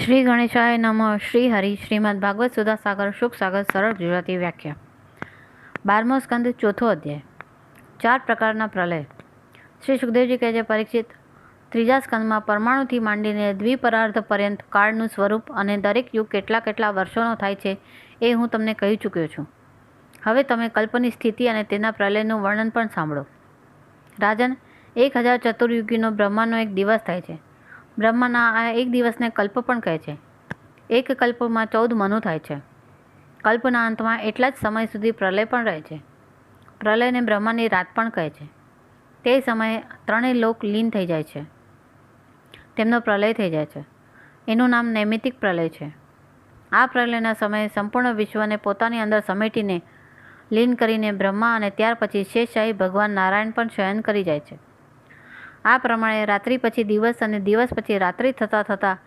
શ્રી ગણેશાય નમઃ. શ્રી હરિ. શ્રીમદ ભાગવત સુધા સાગર શુક સાગર સરળ ગુજરાતી વ્યાખ્યા. 12મો સ્કંદ, ચોથો અધ્યાય. 4 પ્રકારના પ્રલય. શ્રી સુખદેવજી કહે છે, પરીક્ષિત, ત્રીજા સ્કંદમાં પરમાણુથી માંડીને દ્વિપરાર્ધ પર્યંત કાળનું સ્વરૂપ અને દરેક યુગ કેટલા કેટલા વર્ષોનો થાય છે એ હું તમને કહી ચૂક્યો છું. હવે તમે કલ્પની સ્થિતિ અને તેના પ્રલયનું વર્ણન પણ સાંભળો. રાજન, 1000 ચતુર્યુગીનો બ્રહ્માનો એક દિવસ થાય છે. બ્રહ્માના આ એક દિવસને કલ્પ પણ કહે છે. એક કલ્પમાં 14 મનુ થાય છે. કલ્પના અંતમાં એટલા જ સમય સુધી પ્રલય પણ રહે છે. પ્રલયને બ્રહ્માની રાત પણ કહે છે. તે સમયે ત્રણેય લોક લીન થઈ જાય છે. તેમનો પ્રલય થઈ જાય છે. એનું નામ નૈમિતિક પ્રલય છે. આ પ્રલયના સમયે સંપૂર્ણ વિશ્વને પોતાની અંદર સમેટીને લીન કરીને બ્રહ્મા અને ત્યાર પછી શેષશાહી ભગવાન નારાયણ પણ શયન કરી જાય છે. આ પ્રમાણે રાત્રિ પછી દિવસ અને દિવસ પછી રાત્રિ થતાં થતાં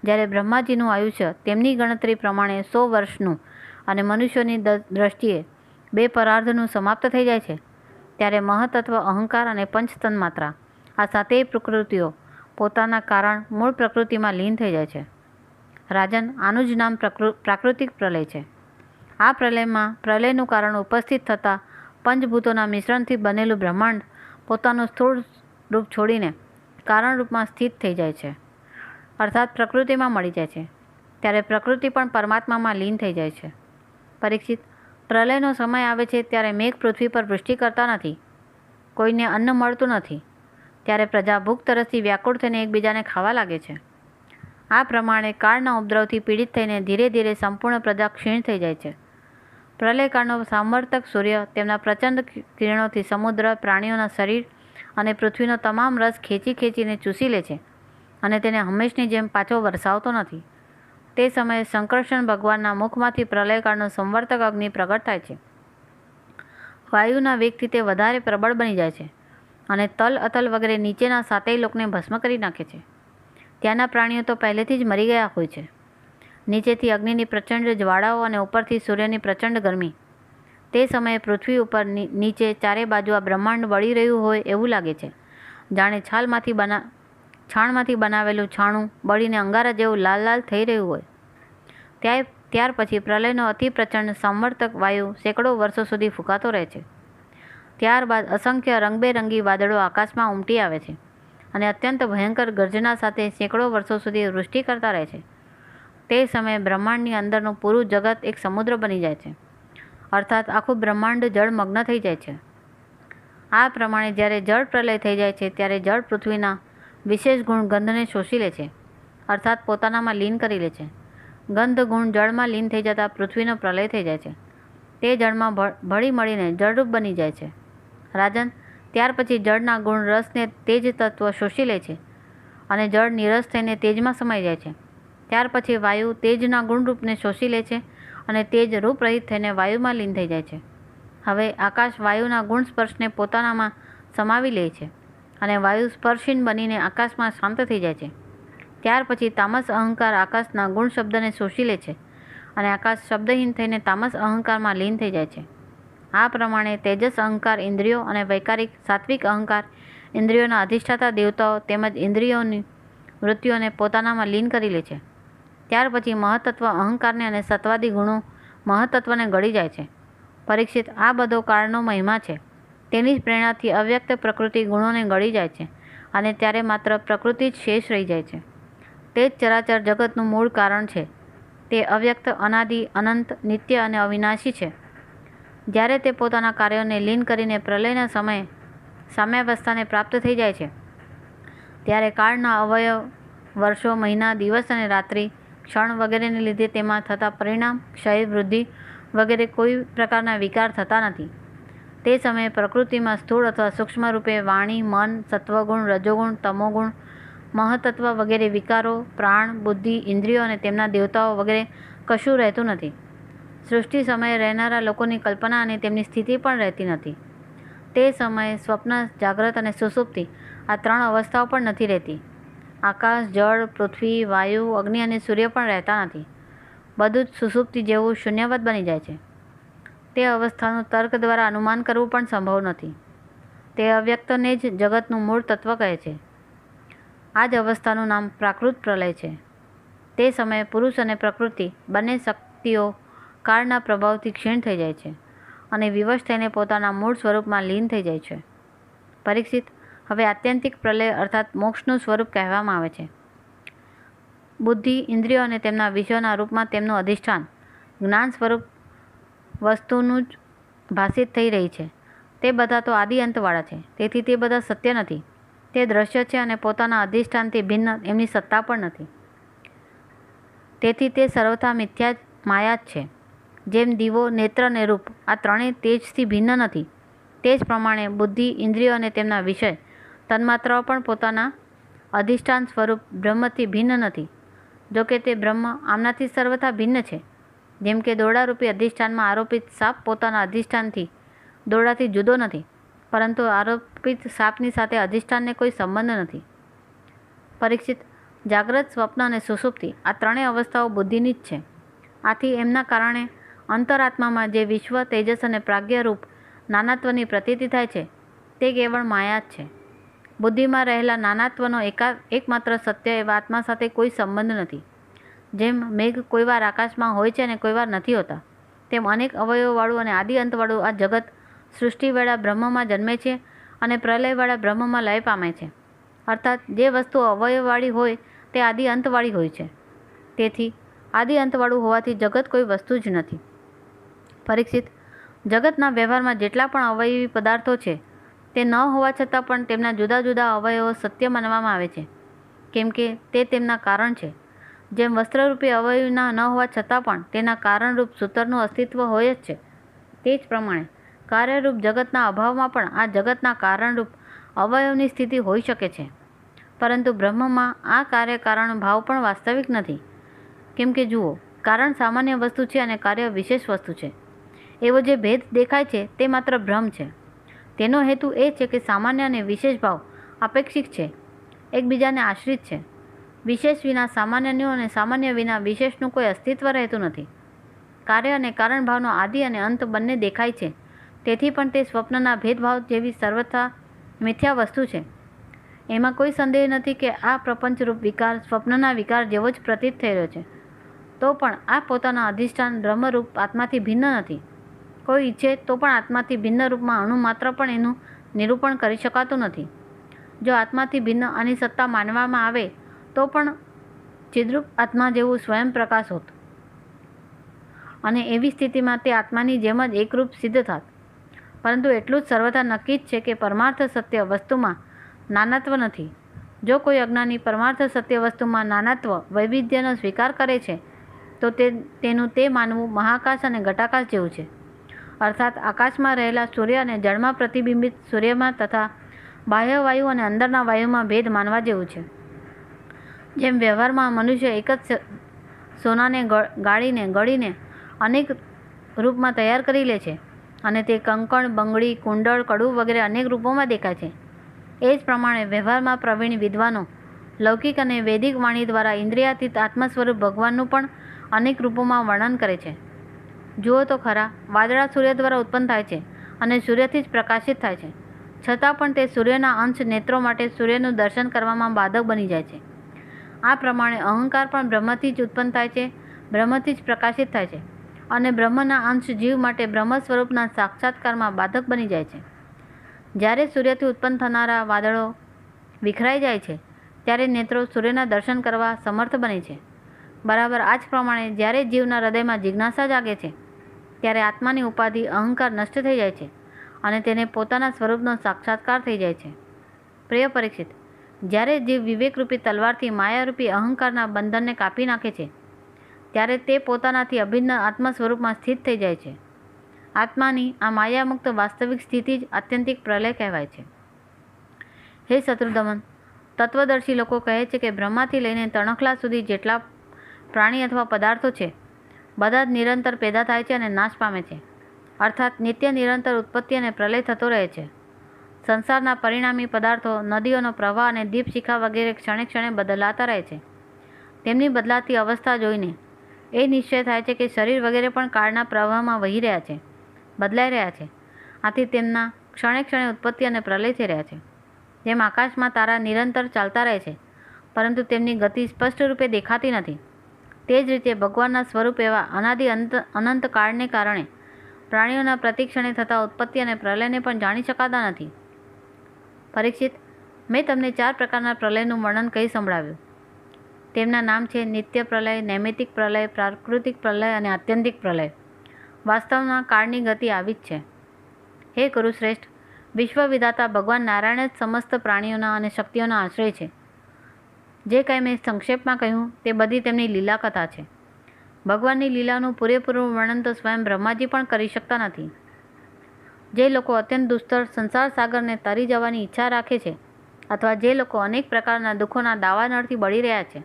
જ્યારે બ્રહ્માજીનું આયુષ્ય તેમની ગણતરી પ્રમાણે 100 વર્ષનું અને મનુષ્યોની દ્રષ્ટિએ 2 પરાર્ધનું સમાપ્ત થઈ જાય છે, ત્યારે મહતત્વ, અહંકાર અને પંચતન માત્રા આ સાતેય પ્રકૃતિઓ પોતાના કારણ મૂળ પ્રકૃતિમાં લીન થઈ જાય છે. રાજન, આનું જ નામ પ્રાકૃતિક પ્રલય છે. આ પ્રલયમાં પ્રલયનું કારણ ઉપસ્થિત થતાં પંચભૂતોના મિશ્રણથી બનેલું બ્રહ્માંડ પોતાનું સ્થૂળ રૂપ છોડીને કારણ રૂપમાં સ્થિત થઈ જાય છે, અર્થાત પ્રકૃતિમાં મળી જાય છે. ત્યારે પ્રકૃતિ પણ પરમાત્મામાં લીન થઈ જાય છે. પરીક્ષિત, પ્રલયનો સમય આવે છે ત્યારે મેઘ પૃથ્વી પર વૃષ્ટિ કરતા નથી, કોઈને અન્ન મળતું નથી, ત્યારે પ્રજા ભૂખ તરસથી વ્યાકુળ થઈને એકબીજાને ખાવા લાગે છે. આ પ્રમાણે કાળના ઉપદ્રવથી પીડિત થઈને ધીરે ધીરે સંપૂર્ણ પ્રજા ક્ષીણ થઈ જાય છે. પ્રલયકાળનો સામર્થક સૂર્ય તેમના પ્રચંડ કિરણોથી સમુદ્ર, પ્રાણીઓના શરીર અને પૃથ્વીનો તમામ રસ ખેંચીને ચૂસી લે છે અને તેને હંમેશની જેમ પાછો વરસાવતો નથી. તે સમયે શંકરષણ ભગવાનના મુખમાંથી પ્રલયકાળનો સંવર્તક અગ્નિ પ્રગટ થાય છે. વાયુના વેગથી તે વધારે પ્રબળ બની જાય છે અને તલ, અતલ વગેરે નીચેના સાતેય લોકને ભસ્મ કરી નાખે છે. ત્યાંના પ્રાણીઓ તો પહેલેથી જ મરી ગયા હોય છે. નીચેથી અગ્નિની પ્રચંડ જ્વાળાઓ અને ઉપરથી સૂર્યની પ્રચંડ ગરમી. તે સમયે પૃથ્વી ઉપર નીચે ચારે બાજુ આ બ્રહ્માંડ બળી રહ્યું હોય એવું લાગે છે, જાણે છાણમાંથી બનાવેલું છાણું બળીને અંગારા જેવું લાલ લાલ થઈ રહ્યું હોય. ત્યાર પછી પ્રલયનો અતિ પ્રચંડ સંવર્તક વાયુ સેંકડો વર્ષો સુધી ફૂંકાતો રહે છે. ત્યારબાદ અસંખ્ય રંગબેરંગી વાદળો આકાશમાં ઉમટી આવે છે અને અત્યંત ભયંકર ગર્જના સાથે સેંકડો વર્ષો સુધી વૃષ્ટિ કરતા રહે છે. તે સમયે બ્રહ્માંડની અંદરનું પૂરું જગત એક સમુદ્ર બની જાય છે, અર્થાત આખું બ્રહ્માંડ જળમગ્ન થઈ જાય છે. આ પ્રમાણે જ્યારે જળ પ્રલય થઈ જાય છે ત્યારે જળ પૃથ્વીના વિશેષ ગુણ ગંધને શોષી લે છે, અર્થાત પોતાનામાં લીન કરી લે છે. ગંધ ગુણ જળમાં લીન થઈ જતાં પૃથ્વીનો પ્રલય થઈ જાય છે. તે જળમાં ભળી મળીને જળરૂપ બની જાય છે. રાજન, ત્યાર પછી જળના ગુણ રસને તેજ તત્વ શોષી લે છે અને જળ નિરસ થઈને તેજમાં સમાઈ જાય છે. ત્યાર પછી વાયુ તેજના ગુણરૂપને શોષી લે છે અને તેજ રૂપરહિત થઈને વાયુમાં લીન થઈ જાય છે. હવે આકાશ વાયુના ગુણ સ્પર્શને પોતાનામાં સમાવી લે છે અને વાયુ સ્પર્શહીન બનીને આકાશમાં શાંત થઈ જાય છે. ત્યાર પછી તામસ અહંકાર આકાશના ગુણ શબ્દને શોષી લે છે અને આકાશ શબ્દહીન થઈને તામસ અહંકારમાં લીન થઈ જાય છે. આ પ્રમાણે તેજસ અહંકાર ઇન્દ્રિયો અને વૈકારિક સાત્વિક અહંકાર ઇન્દ્રિયોના અધિષ્ઠાતા દેવતાઓ તેમજ ઇન્દ્રિયોની વૃત્તિઓને પોતાનામાં લીન કરી લે છે. ત્યાર પછી મહતત્વ અહંકારને અને સત્વાદી ગુણો મહતત્વને ગળી જાય છે. પરીક્ષિત, આ બધો કાળનો મહિમા છે. તેની જ પ્રેરણાથી અવ્યક્ત પ્રકૃતિ ગુણોને ગળી જાય છે અને ત્યારે માત્ર પ્રકૃતિ જ શેષ રહી જાય છે. તે જ ચરાચર જગતનું મૂળ કારણ છે. તે અવ્યક્ત, અનાદિ, અનંત, નિત્ય અને અવિનાશી છે. જ્યારે તે પોતાના કાર્યોને લીન કરીને પ્રલયના સમયે સામ્યાવસ્થાને પ્રાપ્ત થઈ જાય છે, ત્યારે કાળના અવયવ, વર્ષો, મહિના, દિવસ અને રાત્રિ, ક્ષણ વગેરેને લીધે તેમાં થતા પરિણામ, ક્ષય, વૃદ્ધિ વગેરે કોઈ પ્રકારના વિકાર થતા નથી. તે સમયે પ્રકૃતિમાં સ્થૂળ અથવા સૂક્ષ્મ રૂપે વાણી, મન, સત્વગુણ, રજોગુણ, તમોગુણ, મહતત્વ વગેરે વિકારો, પ્રાણ, બુદ્ધિ, ઇન્દ્રિયો અને તેમના દેવતાઓ વગેરે કશું રહેતું નથી. સૃષ્ટિ સમયે રહેનારા લોકોની કલ્પના અને તેમની સ્થિતિ પણ રહેતી નથી. તે સમયે સ્વપ્ન, જાગ્રત અને સુષુપ્તિ આ 3 અવસ્થાઓ પણ નથી રહેતી. આકાશ, જળ, પૃથ્વી, વાયુ, અગ્નિ અને સૂર્ય પણ રહેતા નથી. બધું જ સુષુપ્તિ જેવું શૂન્યવત બની જાય છે. તે અવસ્થાનું તર્ક દ્વારા અનુમાન કરવું પણ સંભવ નથી. તે અવ્યક્તને જ જગતનું મૂળ તત્વ કહે છે. આ જ અવસ્થાનું નામ પ્રાકૃત પ્રલય છે. તે સમયે પુરુષ અને પ્રકૃતિ બંને શક્તિઓ કાળના પ્રભાવથી ક્ષીણ થઈ જાય છે અને વિવશ થઈને પોતાના મૂળ સ્વરૂપમાં લીન થઈ જાય છે. પરીક્ષિત, હવે આત્યંતિક પ્રલય અર્થાત મોક્ષનું સ્વરૂપ કહેવામાં આવે છે. બુદ્ધિ, ઇન્દ્રિયો અને તેમના વિષયોના રૂપમાં તેમનું અધિષ્ઠાન જ્ઞાન સ્વરૂપ વસ્તુનું જ ભાષિત થઈ રહી છે. તે બધા તો આદિ અંતવાળા છે, તેથી તે બધા સત્ય નથી. તે દ્રશ્ય છે અને પોતાના અધિષ્ઠાનથી ભિન્ન એમની સત્તા પણ નથી. તેથી તે સર્વથા મિથ્યા જ માયા જ છે. જેમ દીવો, નેત્ર અને રૂપ આ ત્રણેય તેજથી ભિન્ન નથી, તે જ પ્રમાણે બુદ્ધિ, ઇન્દ્રિયો અને તેમના વિષય તન્માત્રાઓ પણ પોતાના અધિષ્ઠાન સ્વરૂપ બ્રહ્મથી ભિન્ન નથી. જોકે તે બ્રહ્મ આમનાથી સર્વથા ભિન્ન છે. જેમ કે દોરડારૂપી અધિષ્ઠાનમાં આરોપિત સાપ પોતાના અધિષ્ઠાનથી દોરડાથી જુદો નથી, પરંતુ આરોપિત સાપની સાથે અધિષ્ઠાનને કોઈ સંબંધ નથી. પરીક્ષિત, જાગ્રત, સ્વપ્ન અને સુષુપ્તિ આ ત્રણેય અવસ્થાઓ બુદ્ધિની જ છે. આથી એમના કારણે અંતરાત્મામાં જે વિશ્વ, તેજસ અને પ્રાજ્ઞરૂપ નાનાત્વની પ્રતીતિ થાય છે તે કેવળ માયા જ છે. બુદ્ધિમાં રહેલા નાનાત્વનો એકમાત્ર સત્ય એવા આત્મા સાથે કોઈ સંબંધ નથી. જેમ મેઘ કોઈવાર આકાશમાં હોય છે અને કોઈવાર નથી હોતા, તેમ અનેક અવયવોવાળું અને આદિ અંતવાળું આ જગત સૃષ્ટિવેળા બ્રહ્મમાં જન્મે છે અને પ્રલયવેળા બ્રહ્મમાં લય પામે છે. અર્થાત જે વસ્તુ અવયવવાળી હોય તે આદિ અંતવાળી હોય છે. તેથી આદિ અંતવાળું હોવાથી જગત કોઈ વસ્તુ જ નથી. પરીક્ષિત, જગતના વ્યવહારમાં જેટલા પણ અવયવી પદાર્થો છે તે ન હોવા છતાં પણ તેમના જુદા જુદા અવયવો સત્ય માનવામાં આવે છે, કેમ કે તે તેમના કારણ છે. જેમ વસ્ત્રરૂપી અવયવના ન હોવા છતાં પણ તેના કારણરૂપ સૂતરનું અસ્તિત્વ હોય જ છે, તે જ પ્રમાણે કાર્યરૂપ જગતના અભાવમાં પણ આ જગતના કારણરૂપ અવયવની સ્થિતિ હોઈ શકે છે. પરંતુ બ્રહ્મમાં આ કાર્ય કારણ ભાવ પણ વાસ્તવિક નથી. કેમ કે જુઓ, કારણ સામાન્ય વસ્તુ છે અને કાર્ય વિશેષ વસ્તુ છે. એવો જે ભેદ દેખાય છે તે માત્ર ભ્રમ છે. તેનો હેતુ એ છે કે સામાન્ય અને વિશેષ ભાવ અપેક્ષિક છે, એકબીજાને આશ્રિત છે. વિશેષ વિના સામાન્યનું અને સામાન્ય વિના વિશેષનું કોઈ અસ્તિત્વ રહેતું નથી. કાર્ય અને કારણ ભાવનો આદિ અને અંત બંને દેખાય છે, તેથી પણ તે સ્વપ્નના ભેદભાવ જેવી સર્વથા મિથ્યા વસ્તુ છે. એમાં કોઈ સંદેહ નથી કે આ પ્રપંચરૂપ વિકાર સ્વપ્નના વિકાર જેવો જ પ્રતીત થઈ રહ્યો છે. તો પણ આ પોતાના અધિષ્ઠાન બ્રહ્મરૂપ આત્માથી ભિન્ન નથી. કોઈ ઈચ્છે તો પણ આત્માથી ભિન્ન રૂપમાં અણુ માત્ર પણ એનું નિરૂપણ કરી શકાતું નથી. જો આત્માથી ભિન્ન આની સત્તા માનવામાં આવે તો પણ ચિદ્રૂપ આત્મા જેવું સ્વયં પ્રકાશ હોત અને એવી સ્થિતિમાં તે આત્માની જેમ જ એકરૂપ સિદ્ધ થાત. પરંતુ એટલું જ સર્વથા નક્કી જ છે કે પરમાર્થ સત્ય વસ્તુમાં નાનાત્વ નથી. જો કોઈ અજ્ઞાની પરમાર્થ સત્ય વસ્તુમાં નાનાત્વ વૈવિધ્યનો સ્વીકાર કરે છે તો તેનું તે માનવું મહાકાશ અને ઘટાકાશ જેવું છે. અર્થાત આકાશમાં રહેલા સૂર્ય અને જળમાં પ્રતિબિંબિત સૂર્યમાં તથા બાહ્ય વાયુ અને અંદરના વાયુમાં ભેદ માનવા જેવું છે. જેમ વ્યવહારમાં મનુષ્ય એક જ સોનાને ગળીને અનેક રૂપમાં તૈયાર કરી લે છે અને તે કંકણ, બંગડી, કુંડળ, કડું વગેરે અનેક રૂપોમાં દેખાય છે, એ જ પ્રમાણે વ્યવહારમાં પ્રવીણ વિદ્વાનો લૌકિક અને વૈદિક વાણી દ્વારા ઇન્દ્રિયાતીત આત્મ સ્વરૂપ ભગવાનનું પણ અનેક રૂપોમાં વર્ણન કરે છે. જુઓ તો ખરા, વાદળા સૂર્ય દ્વારા ઉત્પન્ન થાય છે અને સૂર્યથી જ પ્રકાશિત થાય છે, છતાં પણ તે સૂર્યના અંશ નેત્રો માટે સૂર્યનું દર્શન કરવામાં બાધક બની જાય છે. આ પ્રમાણે અહંકાર પણ બ્રહ્મથી જ ઉત્પન્ન થાય છે, બ્રહ્મથી જ પ્રકાશિત થાય છે અને બ્રહ્મના અંશ જીવ માટે બ્રહ્મ સ્વરૂપના સાક્ષાત્કારમાં બાધક બની જાય છે. જ્યારે સૂર્યથી ઉત્પન્ન થનારા વાદળો વિખરાઈ જાય છે ત્યારે નેત્રો સૂર્યના દર્શન કરવા સમર્થ બને છે. બરાબર આ જ પ્રમાણે જ્યારે જીવના હૃદયમાં જિજ્ઞાસા જાગે છે ત્યારે આત્માની ઉપાધિ અહંકાર નષ્ટ થઈ જાય છે અને તેને પોતાના સ્વરૂપનો સાક્ષાત્કાર થઈ જાય છે. પ્રિય પરીક્ષિત, જ્યારે જીવ વિવેકરૂપી તલવારથી માયારૂપી અહંકારના બંધનને કાપી નાખે છે ત્યારે તે પોતાનાથી અભિન્ન આત્મ સ્વરૂપમાં સ્થિત થઈ જાય છે. આત્માની આ માયામુક્ત વાસ્તવિક સ્થિતિ જ આત્યંતિક પ્રલય કહેવાય છે. હે શત્રુદમન, તત્વદર્શી લોકો કહે છે કે બ્રહ્માથી લઈને તણખલા સુધી જેટલા પ્રાણી અથવા પદાર્થો છે બધા જ નિરંતર પેદા થાય છે અને નાશ પામે છે. અર્થાત નિત્ય નિરંતર ઉત્પત્તિ અને પ્રલય થતો રહે છે. સંસારના પરિણામી પદાર્થો, નદીઓનો પ્રવાહ અને દીપશિખા વગેરે ક્ષણે ક્ષણે બદલાતા રહે છે. તેમની બદલાતી અવસ્થા જોઈને એ નિશ્ચય થાય છે કે શરીર વગેરે પણ કાળના પ્રવાહમાં વહી રહ્યા છે, બદલાઈ રહ્યા છે. આથી તેમના ક્ષણે ક્ષણે ઉત્પત્તિ અને પ્રલય થઈ રહ્યા છે. જેમ આકાશમાં તારા નિરંતર ચાલતા રહે છે પરંતુ તેમની ગતિ સ્પષ્ટ રૂપે દેખાતી નથી, તે જ રીતે ભગવાનના સ્વરૂપ એવા અનાદિ અનંત કાળને કારણે પ્રાણીઓના પ્રતિક્ષણે થતા ઉત્પત્તિ અને પ્રલયને પણ જાણી શકાતા નથી. પરીક્ષિત, મેં તમને 4 પ્રકારના પ્રલયનું વર્ણન કહી સંભળાવ્યું. તેમના નામ છે નિત્ય પ્રલય, નૈમિતિક પ્રલય, પ્રાકૃતિક પ્રલય અને આત્યંતિક પ્રલય. વાસ્તવમાં કાળની ગતિ આવી જ છે. હે કુરુશ્રેષ્ઠ, વિશ્વવિધાતા ભગવાન નારાયણ જ સમસ્ત પ્રાણીઓના અને શક્તિઓના આશ્રય છે. જે કંઈ મેં સંક્ષેપમાં કહ્યું તે બધી તેમની લીલા કથા છે. ભગવાનની લીલાનું પૂરેપૂરું વર્ણન તો સ્વયં બ્રહ્માજી પણ કરી શકતા નથી. જે લોકો અત્યંત દુસ્તર સંસાર સાગરને તરી જવાની ઈચ્છા રાખે છે, અથવા જે લોકો અનેક પ્રકારના દુઃખોના દાવાનળથી બળી રહ્યા છે,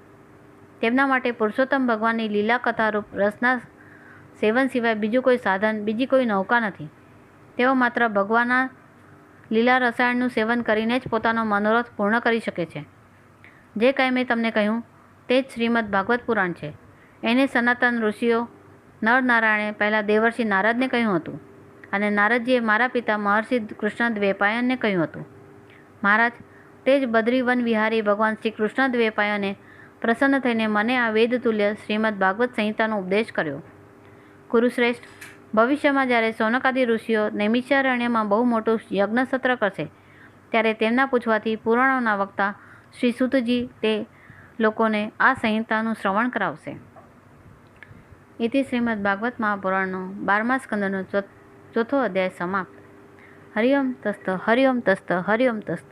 તેમના માટે પુરુષોત્તમ ભગવાનની લીલા કથારૂપ રસના સેવન સિવાય બીજું કોઈ સાધન, બીજી કોઈ નૌકા નથી. તેઓ માત્ર ભગવાનના લીલા રસાયણનું સેવન કરીને જ પોતાનો મનોરથ પૂર્ણ કરી શકે છે. જે કંઈ મેં તમને કહ્યું તે જ શ્રીમદ ભાગવત પુરાણ છે. એને સનાતન ઋષિઓ નરનારાયણે પહેલાં દેવર્ષિ નારદને કહ્યું હતું, અને નારદજીએ મારા પિતા મહર્ષિ કૃષ્ણ દ્વૈપાયનને કહ્યું હતું. મહારાજ, તે જ બદ્રી વન વિહારી ભગવાન શ્રી કૃષ્ણ દ્વૈપાયને પ્રસન્ન થઈને મને આ વેદતુલ્ય શ્રીમદ ભાગવત સંહિતાનો ઉપદેશ કર્યો. કુરુશ્રેષ્ઠ, ભવિષ્યમાં જ્યારે સૌનકાદિ ઋષિઓ નૈમિષારણ્યમાં બહુ મોટું યજ્ઞસત્ર કરશે, ત્યારે તેમના પૂછવાથી પુરાણોના વક્તા શ્રી સૂતજી તે લોકોને આ સંહિતાનું શ્રવણ કરાવશે. ઇતિ શ્રીમદ ભાગવત મહાપુરાણનો 12મા સ્કંદનો 4થો અધ્યાય સમાપ્ત. હરિ ઓમ તસ્ત, હરિ ઓમ તસ્ત, હરિ ઓમ તસ્ત.